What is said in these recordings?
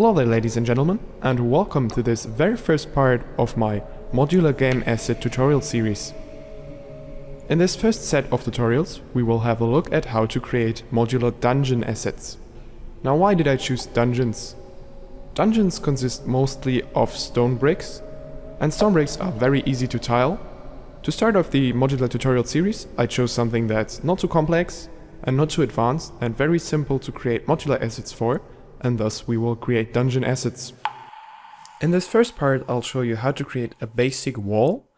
Hello there ladies and gentlemen, and welcome to this very first part of my modular game asset tutorial series. In this first set of tutorials, we will have a look at how to create modular dungeon assets. Now, why did I choose dungeons? Dungeons consist mostly of stone bricks, and stone bricks are very easy to tile. To start off the modular tutorial series, I chose something that's not too complex and not too advanced and very simple to create modular assets for, and thus we will create dungeon assets. In this first part, I'll show you how to create a basic wall,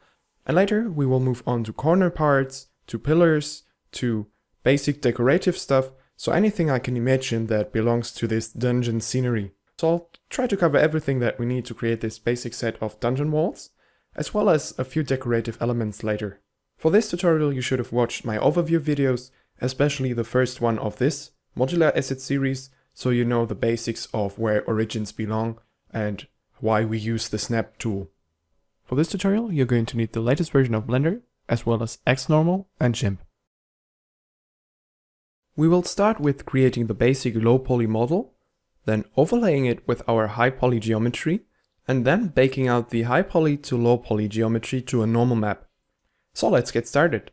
and later we will move on to corner parts, to pillars, to basic decorative stuff, so anything I can imagine that belongs to this dungeon scenery. So I'll try to cover everything that we need to create this basic set of dungeon walls, as well as a few decorative elements later. For this tutorial you should have watched my overview videos, especially the first one of this modular asset series, so you know the basics of where origins belong and why we use the snap tool. For this tutorial you're going to need the latest version of Blender, as well as XNormal and GIMP. We will start with creating the basic low poly model, then overlaying it with our high poly geometry, and then baking out the high poly to low poly geometry to a normal map. So let's get started.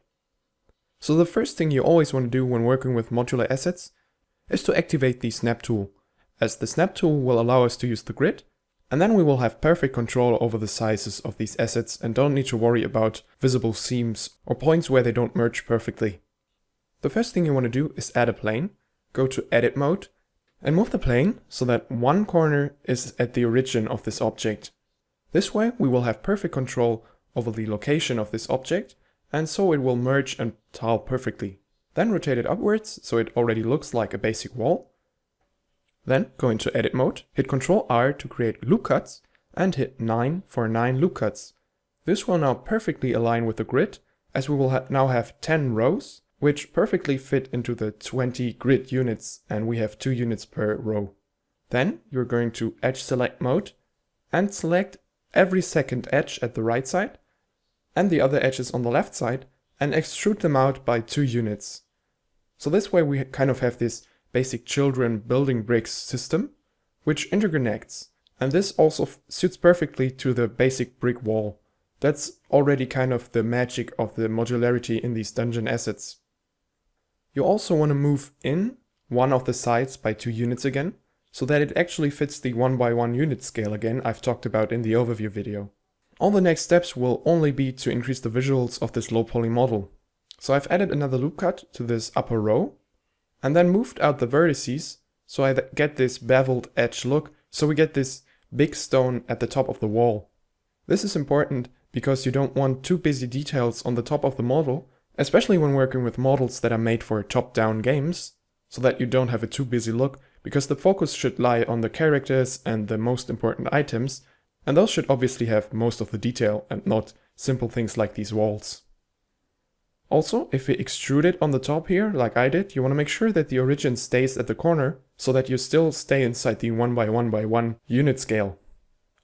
So the first thing you always want to do when working with modular assets is to activate the snap tool, as the snap tool will allow us to use the grid, and then we will have perfect control over the sizes of these assets and don't need to worry about visible seams or points where they don't merge perfectly. The first thing you want to do is add a plane, go to edit mode, and move the plane so that one corner is at the origin of this object. This way we will have perfect control over the location of this object, and so it will merge and tile perfectly. Then rotate it upwards so it already looks like a basic wall. Then go into edit mode, hit Ctrl R to create loop cuts, and hit 9 for 9 loop cuts. This will now perfectly align with the grid, as we will now have 10 rows, which perfectly fit into the 20 grid units, and we have 2 units per row. Then you're going to edge select mode and select every second edge at the right side and the other edges on the left side and extrude them out by 2 units. So this way we kind of have this basic children building bricks system, which interconnects, and this also suits perfectly to the basic brick wall. That's already kind of the magic of the modularity in these dungeon assets. You also want to move in one of the sides by 2 units again, so that it actually fits the 1x1 unit scale again I've talked about in the overview video. All the next steps will only be to increase the visuals of this low poly model. So I've added another loop cut to this upper row, and then moved out the vertices so I get this beveled edge look, so we get this big stone at the top of the wall. This is important because you don't want too busy details on the top of the model, especially when working with models that are made for top-down games, so that you don't have a too busy look, because the focus should lie on the characters and the most important items, and those should obviously have most of the detail and not simple things like these walls. Also, if we extrude it on the top here, like I did, you want to make sure that the origin stays at the corner, so that you still stay inside the 1x1x1 unit scale.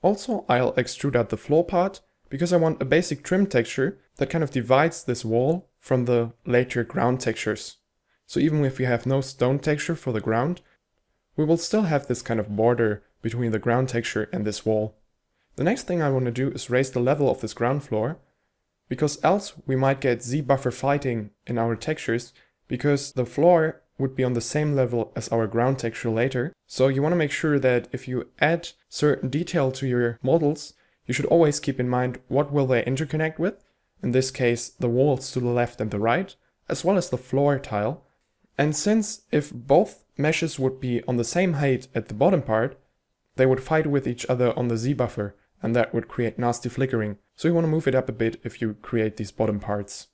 Also, I'll extrude out the floor part, because I want a basic trim texture that kind of divides this wall from the later ground textures. So even if we have no stone texture for the ground, we will still have this kind of border between the ground texture and this wall. The next thing I want to do is raise the level of this ground floor, because else we might get Z-buffer fighting in our textures, because the floor would be on the same level as our ground texture later. So you want to make sure that if you add certain detail to your models, you should always keep in mind what will they interconnect with, in this case the walls to the left and the right, as well as the floor tile. And since if both meshes would be on the same height at the bottom part, they would fight with each other on the Z-buffer, and that would create nasty flickering, so you want to move it up a bit if you create these bottom parts.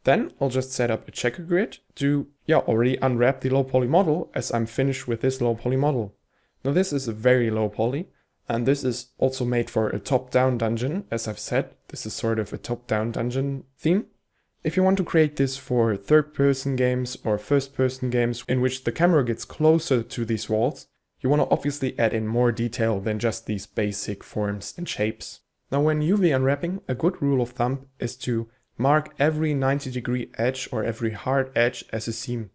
Then I'll just set up a checker grid to already unwrap the low poly model, as I'm finished with this low poly model. Now this is a very low poly, and this is also made for a top-down dungeon. As I've said, this is sort of a top-down dungeon theme. If you want to create this for third-person games or first-person games in which the camera gets closer to these walls, you want to obviously add in more detail than just these basic forms and shapes. Now when UV unwrapping, a good rule of thumb is to mark every 90-degree edge or every hard edge as a seam.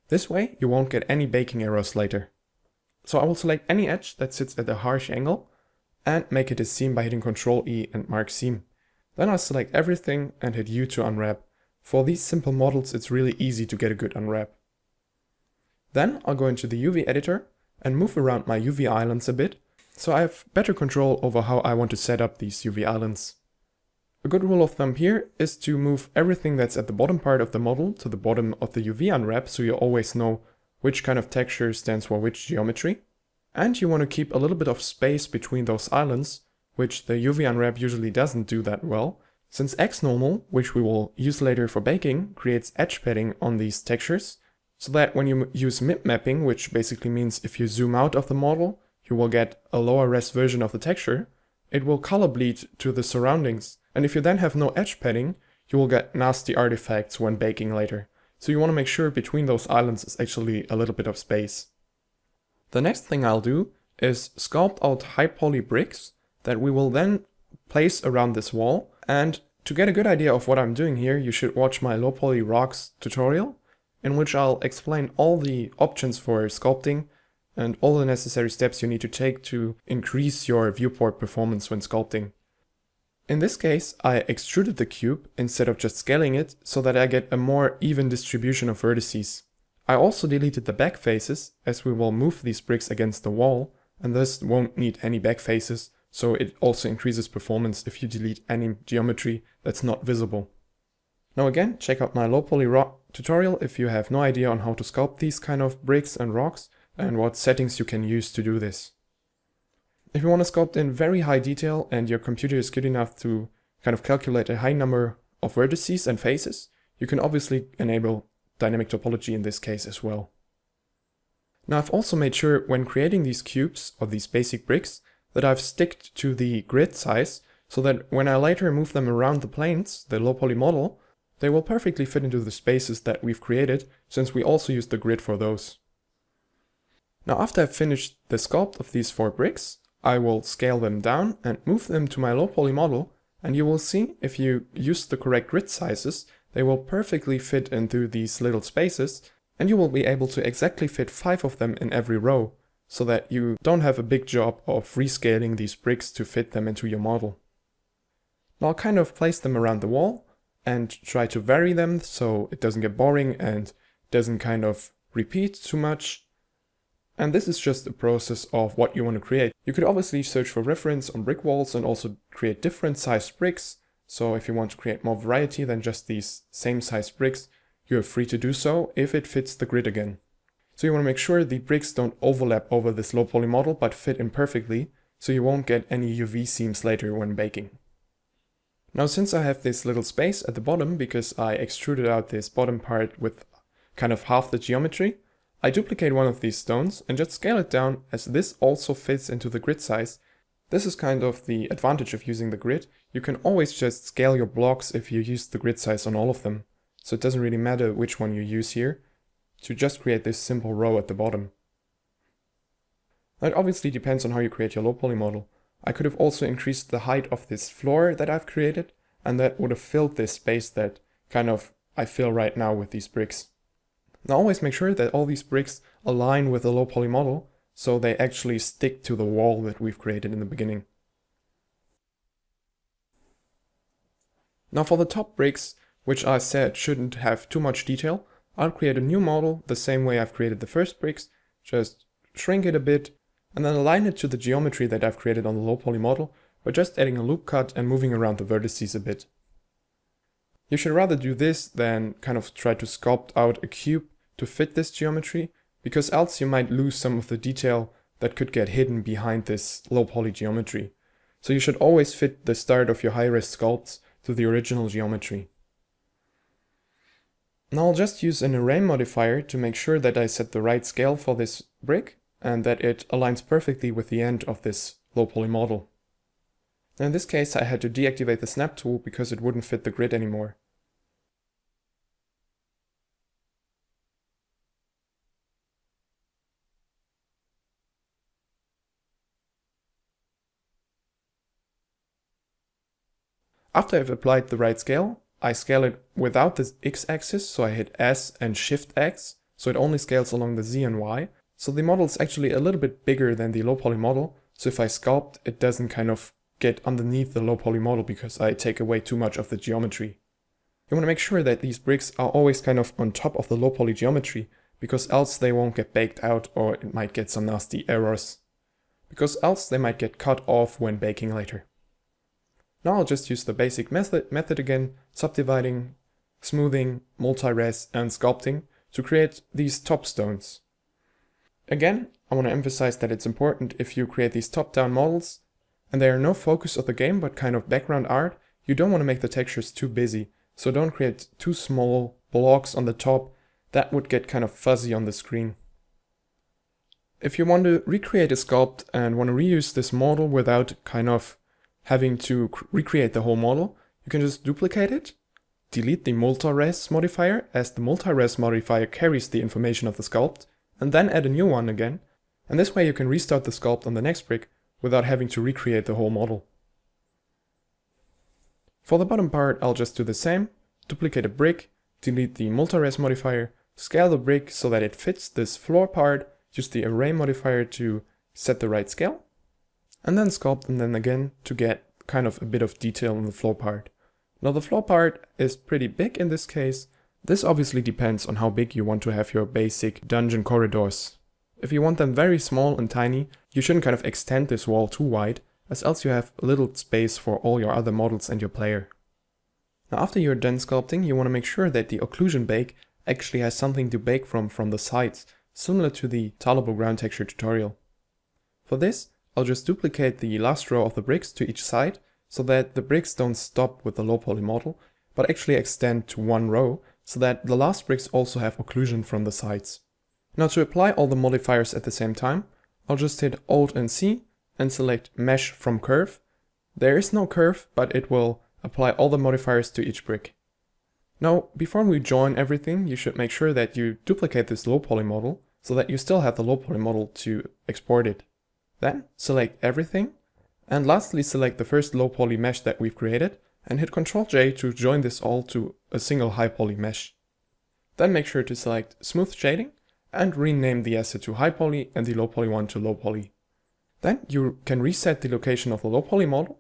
This way you won't get any baking errors later. So I will select any edge that sits at a harsh angle and make it a seam by hitting Ctrl E and mark seam. Then I'll select everything and hit U to unwrap. For these simple models it's really easy to get a good unwrap. Then I'll go into the UV editor and move around my UV islands a bit, so I have better control over how I want to set up these UV islands. A good rule of thumb here is to move everything that's at the bottom part of the model to the bottom of the UV unwrap, so you always know which kind of texture stands for which geometry. And you want to keep a little bit of space between those islands, which the UV unwrap usually doesn't do that well, since XNormal, which we will use later for baking, creates edge padding on these textures, so that when you use mip mapping, which basically means if you zoom out of the model, you will get a lower res version of the texture, it will color bleed to the surroundings. And if you then have no edge padding, you will get nasty artifacts when baking later. So you want to make sure between those islands is actually a little bit of space. The next thing I'll do is sculpt out high poly bricks that we will then place around this wall. And to get a good idea of what I'm doing here, you should watch my low poly rocks tutorial, in which I'll explain all the options for sculpting and all the necessary steps you need to take to increase your viewport performance when sculpting. In this case, I extruded the cube instead of just scaling it so that I get a more even distribution of vertices. I also deleted the back faces, as we will move these bricks against the wall and thus won't need any back faces, so it also increases performance if you delete any geometry that's not visible. Now again, check out my low poly rock tutorial if you have no idea on how to sculpt these kind of bricks and rocks and what settings you can use to do this. If you want to sculpt in very high detail and your computer is good enough to kind of calculate a high number of vertices and faces, you can obviously enable dynamic topology in this case as well. Now I've also made sure when creating these cubes or these basic bricks that I've sticked to the grid size so that when I later move them around the planes, the low poly model, they will perfectly fit into the spaces that we've created, since we also use the grid for those. Now after I've finished the sculpt of these 4 bricks, I will scale them down and move them to my low poly model, and you will see if you use the correct grid sizes, they will perfectly fit into these little spaces, and you will be able to exactly fit 5 of them in every row, so that you don't have a big job of rescaling these bricks to fit them into your model. Now I'll kind of place them around the wall and try to vary them so it doesn't get boring and doesn't kind of repeat too much. And this is just a process of what you want to create. You could obviously search for reference on brick walls and also create different sized bricks. So if you want to create more variety than just these same size bricks, you are free to do so if it fits the grid again. So you want to make sure the bricks don't overlap over this low poly model but fit in perfectly, so you won't get any UV seams later when baking. Now since I have this little space at the bottom because I extruded out this bottom part with kind of half the geometry, I duplicate one of these stones and just scale it down as this also fits into the grid size. This is kind of the advantage of using the grid. You can always just scale your blocks if you use the grid size on all of them. So it doesn't really matter which one you use here to just create this simple row at the bottom. That obviously depends on how you create your low poly model. I could have also increased the height of this floor that I've created, and that would have filled this space that kind of I fill right now with these bricks. Now always make sure that all these bricks align with the low poly model, so they actually stick to the wall that we've created in the beginning. Now for the top bricks, which I said shouldn't have too much detail, I'll create a new model the same way I've created the first bricks, just shrink it a bit, and then align it to the geometry that I've created on the low poly model by just adding a loop cut and moving around the vertices a bit. You should rather do this than kind of try to sculpt out a cube to fit this geometry, because else you might lose some of the detail that could get hidden behind this low poly geometry. So you should always fit the start of your high-res sculpts to the original geometry. Now I'll just use an array modifier to make sure that I set the right scale for this brick and that it aligns perfectly with the end of this low poly model. In this case I had to deactivate the snap tool because it wouldn't fit the grid anymore. After I've applied the right scale, I scale it without the x-axis, so I hit S and Shift X, so it only scales along the Z and Y. So the model is actually a little bit bigger than the low poly model, so if I sculpt, it doesn't kind of get underneath the low poly model because I take away too much of the geometry. You want to make sure that these bricks are always kind of on top of the low poly geometry, because else they won't get baked out or it might get some nasty errors. Because else they might get cut off when baking later. Now I'll just use the basic method again, subdividing, smoothing, multi-res and sculpting to create these top stones. Again, I want to emphasize that it's important if you create these top-down models and they are no focus of the game but kind of background art, you don't want to make the textures too busy, so don't create too small blocks on the top. That would get kind of fuzzy on the screen. If you want to recreate a sculpt and want to reuse this model without kind of having to recreate the whole model, you can just duplicate it, delete the multi-res modifier as the multi-res modifier carries the information of the sculpt, and then add a new one again, and this way you can restart the sculpt on the next brick without having to recreate the whole model. For the bottom part, I'll just do the same, duplicate a brick, delete the multi-res modifier, scale the brick so that it fits this floor part, use the array modifier to set the right scale, and then sculpt and then again to get kind of a bit of detail on the floor part. Now the floor part is pretty big in this case. This obviously depends on how big you want to have your basic dungeon corridors. If you want them very small and tiny, you shouldn't kind of extend this wall too wide, as else you have little space for all your other models and your player. Now after you're done sculpting, you want to make sure that the occlusion bake actually has something to bake from the sides, similar to the tolerable ground texture tutorial. For this, I'll just duplicate the last row of the bricks to each side, so that the bricks don't stop with the low poly model, but actually extend to one row, so that the last bricks also have occlusion from the sides. Now to apply all the modifiers at the same time, I'll just hit Alt and C and select Mesh from Curve. There is no curve, but it will apply all the modifiers to each brick. Now, before we join everything, you should make sure that you duplicate this low poly model, so that you still have the low poly model to export it. Then select everything, and lastly select the first low poly mesh that we've created, and hit Ctrl J to join this all to a single high poly mesh. Then make sure to select Smooth Shading, and rename the asset to high poly and the low poly one to low poly. Then you can reset the location of the low poly model,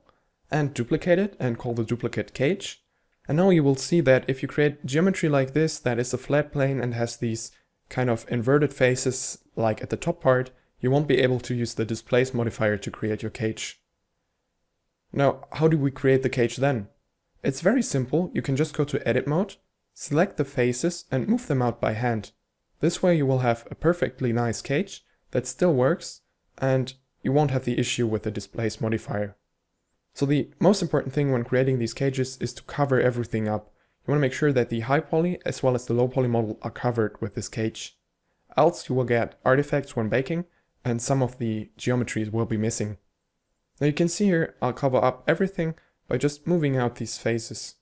and duplicate it and call the duplicate cage. And now you will see that if you create geometry like this, that is a flat plane and has these kind of inverted faces like at the top part, you won't be able to use the displace modifier to create your cage. Now, how do we create the cage then? It's very simple. You can just go to edit mode, select the faces and move them out by hand. This way you will have a perfectly nice cage that still works and you won't have the issue with the displace modifier. So the most important thing when creating these cages is to cover everything up. You want to make sure that the high poly as well as the low poly model are covered with this cage. Else you will get artifacts when baking and some of the geometries will be missing. Now you can see here I'll cover up everything by just moving out these faces.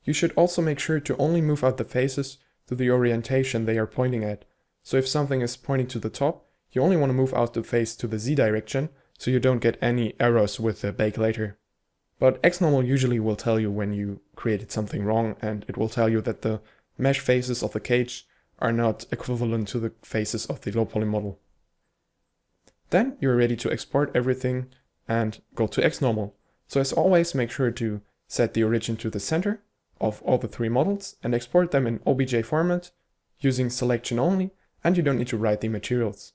You should also make sure to only move out the faces to the orientation they are pointing at. So if something is pointing to the top, you only want to move out the face to the Z direction so you don't get any errors with the bake later. But XNormal usually will tell you when you created something wrong, and it will tell you that the mesh faces of the cage are not equivalent to the faces of the low poly model. Then you're ready to export everything and go to XNormal. So as always, make sure to set the origin to the center of all the three models and export them in OBJ format using selection only, and you don't need to write the materials.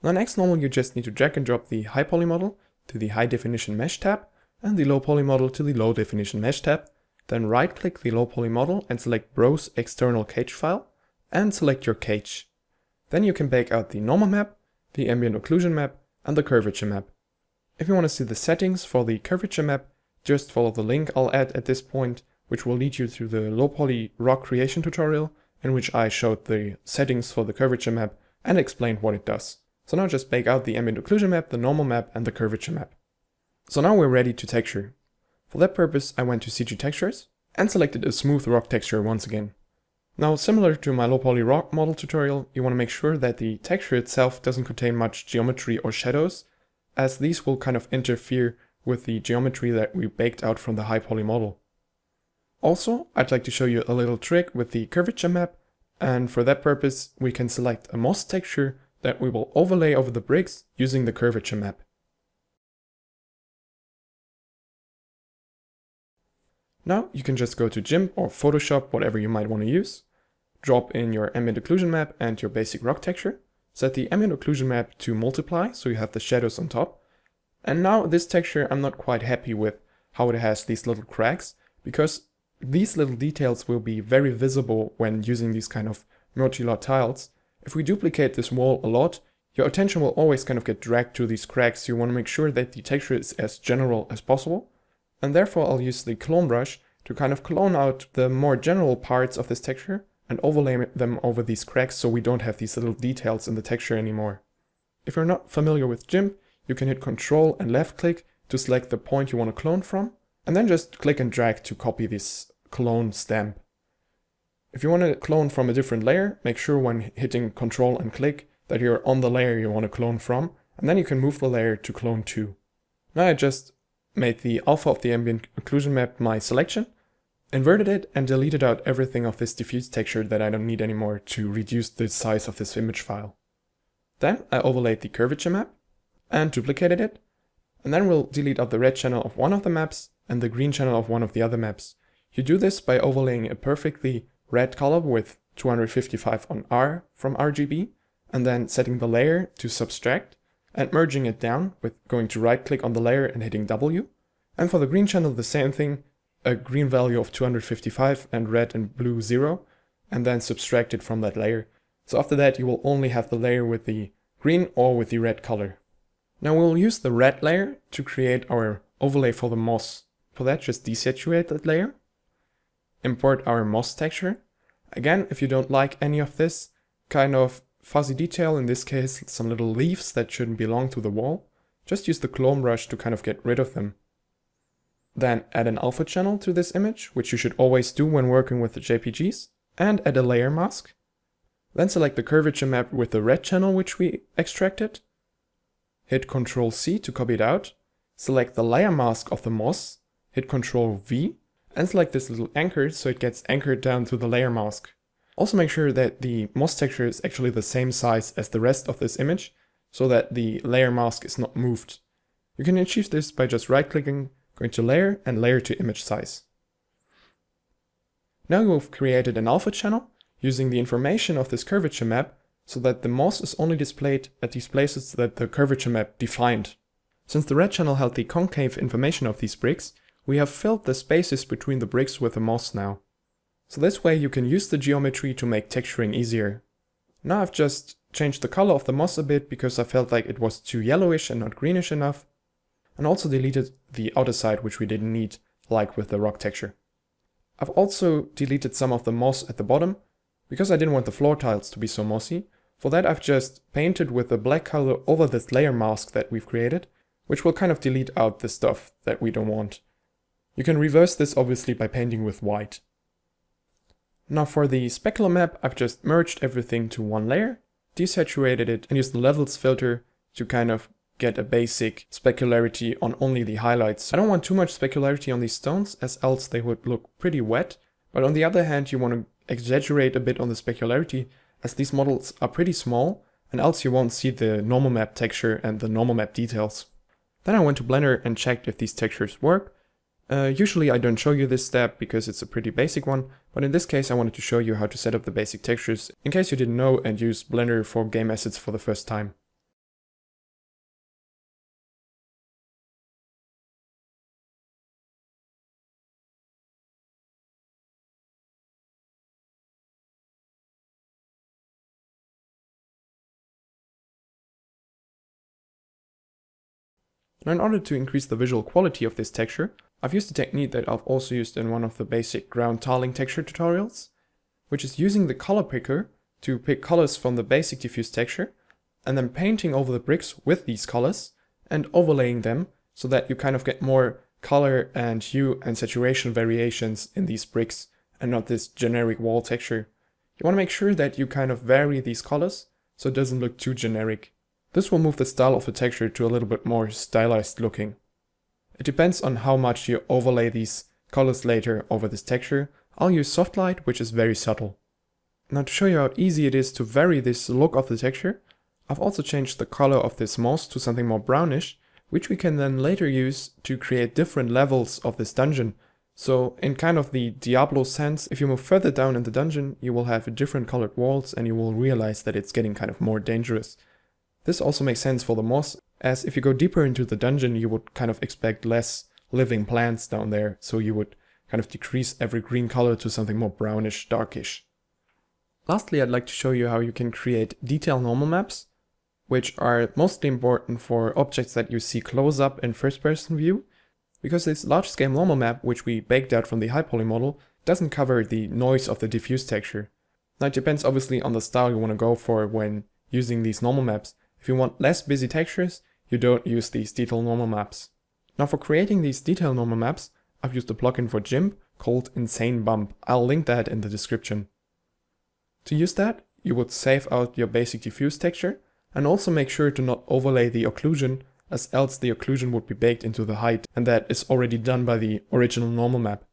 Now in XNormal you just need to drag and drop the high poly model to the high definition mesh tab and the low poly model to the low definition mesh tab, then right click the low poly model and select Browse External Cage File and select your cage. Then you can bake out the normal map, the ambient occlusion map and the curvature map. If you want to see the settings for the curvature map, just follow the link I'll add at this point, which will lead you to the low poly rock creation tutorial in which I showed the settings for the curvature map and explained what it does. So now just bake out the ambient occlusion map, the normal map and the curvature map. So now we're ready to texture. For that purpose I went to CG Textures and selected a smooth rock texture once again. Now similar to my low poly rock model tutorial, you want to make sure that the texture itself doesn't contain much geometry or shadows, as these will kind of interfere with the geometry that we baked out from the high poly model. Also, I'd like to show you a little trick with the curvature map And for that purpose, we can select a moss texture that we will overlay over the bricks using the curvature map. Now you can just go to GIMP or Photoshop, whatever you might want to use, drop in your ambient occlusion map and your basic rock texture, set the ambient occlusion map to multiply so you have the shadows on top. And now this texture I'm not quite happy with how it has these little cracks, because these little details will be very visible when using these kind of modular tiles. If we duplicate this wall a lot, your attention will always kind of get dragged to these cracks. You want to make sure that the texture is as general as possible. And therefore I'll use the clone brush to kind of clone out the more general parts of this texture and overlay them over these cracks so we don't have these little details in the texture anymore. If you're not familiar with GIMP, you can hit Ctrl and left click to select the point you want to clone from, and then just click and drag to copy this clone stamp. If you want to clone from a different layer, make sure when hitting Ctrl and click that you're on the layer you want to clone from, and then you can move the layer to clone to. Now I just made the alpha of the ambient occlusion map my selection, inverted it, and deleted out everything of this diffuse texture that I don't need anymore to reduce the size of this image file. Then I overlaid the curvature map and duplicated it, and then we'll delete out the red channel of one of the maps and the green channel of one of the other maps. You do this by overlaying a perfectly red color with 255 on R from RGB, and then setting the layer to subtract and merging it down with going to right click on the layer and hitting W. And for the green channel the same thing, a green value of 255 and red and blue 0, and then subtract it from that layer. So after that you will only have the layer with the green or with the red color. Now we'll use the red layer to create our overlay for the moss. For that, just desaturate that layer, import our moss texture. Again, if you don't like any of this kind of fuzzy detail, in this case some little leaves that shouldn't belong to the wall, just use the clone brush to kind of get rid of them. Then add an alpha channel to this image, which you should always do when working with the JPGs, and add a layer mask. Then select the curvature map with the red channel which we extracted. Hit Ctrl C to copy it out. Select the layer mask of the moss, hit Ctrl V, and select this little anchor so it gets anchored down to the layer mask. Also make sure that the moss texture is actually the same size as the rest of this image, so that the layer mask is not moved. You can achieve this by just right clicking, going to layer and layer to image size. Now you've created an alpha channel using the information of this curvature map so that the moss is only displayed at these places that the curvature map defined. Since the red channel held the concave information of these bricks, we have filled the spaces between the bricks with the moss now. So this way you can use the geometry to make texturing easier. Now I've just changed the color of the moss a bit because I felt like it was too yellowish and not greenish enough, and also deleted the outer side which we didn't need, like with the rock texture. I've also deleted some of the moss at the bottom because I didn't want the floor tiles to be so mossy. For that I've just painted with the black color over this layer mask that we've created, which will kind of delete out the stuff that we don't want. You can reverse this obviously by painting with white. Now for the specular map, I've just merged everything to one layer, desaturated it, and used the levels filter to kind of get a basic specularity on only the highlights. I don't want too much specularity on these stones, as else they would look pretty wet, but on the other hand you want to exaggerate a bit on the specularity, as these models are pretty small, and else you won't see the normal map texture and the normal map details. Then I went to Blender and checked if these textures work. Usually I don't show you this step because it's a pretty basic one, but in this case I wanted to show you how to set up the basic textures in case you didn't know and use Blender for game assets for the first time. Now in order to increase the visual quality of this texture, I've used a technique that I've also used in one of the basic ground tiling texture tutorials, which is using the color picker to pick colors from the basic diffuse texture, and then painting over the bricks with these colors, and overlaying them so that you kind of get more color and hue and saturation variations in these bricks, and not this generic wall texture. You want to make sure that you kind of vary these colors so it doesn't look too generic. This will move the style of the texture to a little bit more stylized looking. It depends on how much you overlay these colors later over this texture. I'll use soft light, which is very subtle. Now to show you how easy it is to vary this look of the texture, I've also changed the color of this moss to something more brownish, which we can then later use to create different levels of this dungeon. So in kind of the Diablo sense, if you move further down in the dungeon, you will have different colored walls and you will realize that it's getting kind of more dangerous. This also makes sense for the moss, as if you go deeper into the dungeon, you would kind of expect less living plants down there, so you would kind of decrease every green color to something more brownish, darkish. Lastly, I'd like to show you how you can create detail normal maps, which are mostly important for objects that you see close up in first-person view, because this large-scale normal map, which we baked out from the high poly model, doesn't cover the noise of the diffuse texture. Now it depends obviously on the style you want to go for when using these normal maps. If you want less busy textures, you don't use these detail normal maps. Now for creating these detail normal maps, I've used a plugin for GIMP called Insane Bump. I'll link that in the description. To use that, you would save out your basic diffuse texture, and also make sure to not overlay the occlusion, as else the occlusion would be baked into the height, and that is already done by the original normal map.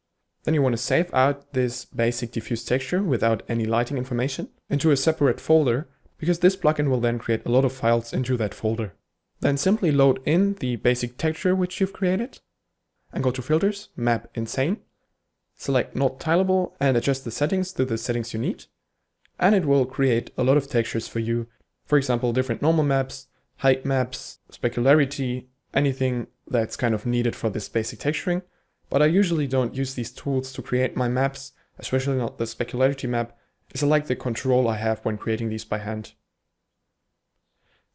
Then you want to save out this basic diffuse texture without any lighting information into a separate folder, because this plugin will then create a lot of files into that folder. Then simply load in the basic texture which you've created, and go to Filters, Map Insane, select Not Tileable and adjust the settings to the settings you need, and it will create a lot of textures for you. For example, different normal maps, height maps, specularity, anything that's kind of needed for this basic texturing. But I usually don't use these tools to create my maps, especially not the specularity map, as I like the control I have when creating these by hand.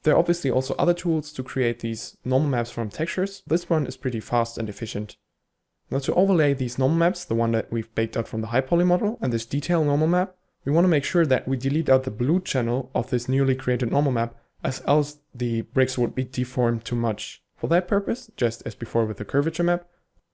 There are obviously also other tools to create these normal maps from textures. This one is pretty fast and efficient. Now to overlay these normal maps, the one that we've baked out from the high poly model, and this detail normal map, we want to make sure that we delete out the blue channel of this newly created normal map, as else the bricks would be deformed too much. For that purpose, just as before with the curvature map,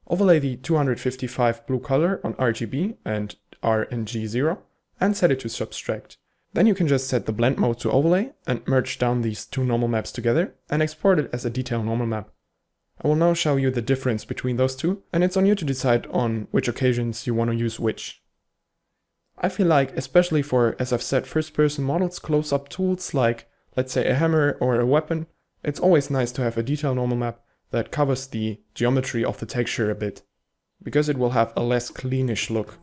overlay the 255 blue color on RGB and RNG0 and set it to subtract. Then you can just set the blend mode to overlay and merge down these two normal maps together and export it as a detail normal map. I will now show you the difference between those two, and it's on you to decide on which occasions you want to use which. I feel like, especially for, as I've said, first-person models, close-up tools like, let's say, a hammer or a weapon, it's always nice to have a detail normal map that covers the geometry of the texture a bit, because it will have a less cleanish look.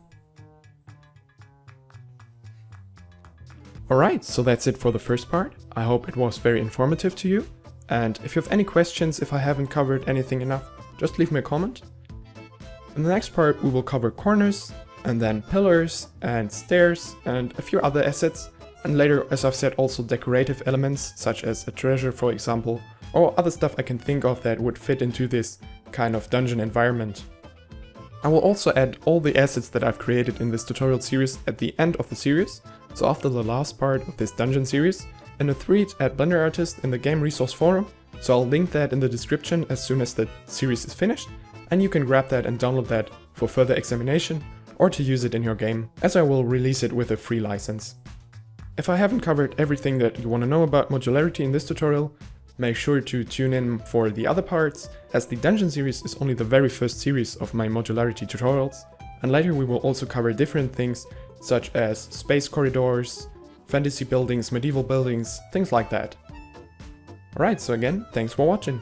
Alright, so that's it for the first part. I hope it was very informative to you, and if you have any questions, if I haven't covered anything enough, just leave me a comment. In the next part we will cover corners, and then pillars and stairs and a few other assets, and later, as I've said, also decorative elements such as a treasure, for example, or other stuff I can think of that would fit into this kind of dungeon environment. I will also add all the assets that I've created in this tutorial series at the end of the series, so after the last part of this dungeon series, in a thread at Blender Artist in the Game Resource Forum, so I'll link that in the description as soon as the series is finished, and you can grab that and download that for further examination, or to use it in your game, as I will release it with a free license. If I haven't covered everything that you want to know about modularity in this tutorial, make sure to tune in for the other parts, as the dungeon series is only the very first series of my modularity tutorials, and later we will also cover different things such as space corridors, fantasy buildings, medieval buildings, things like that. Alright, so again, thanks for watching.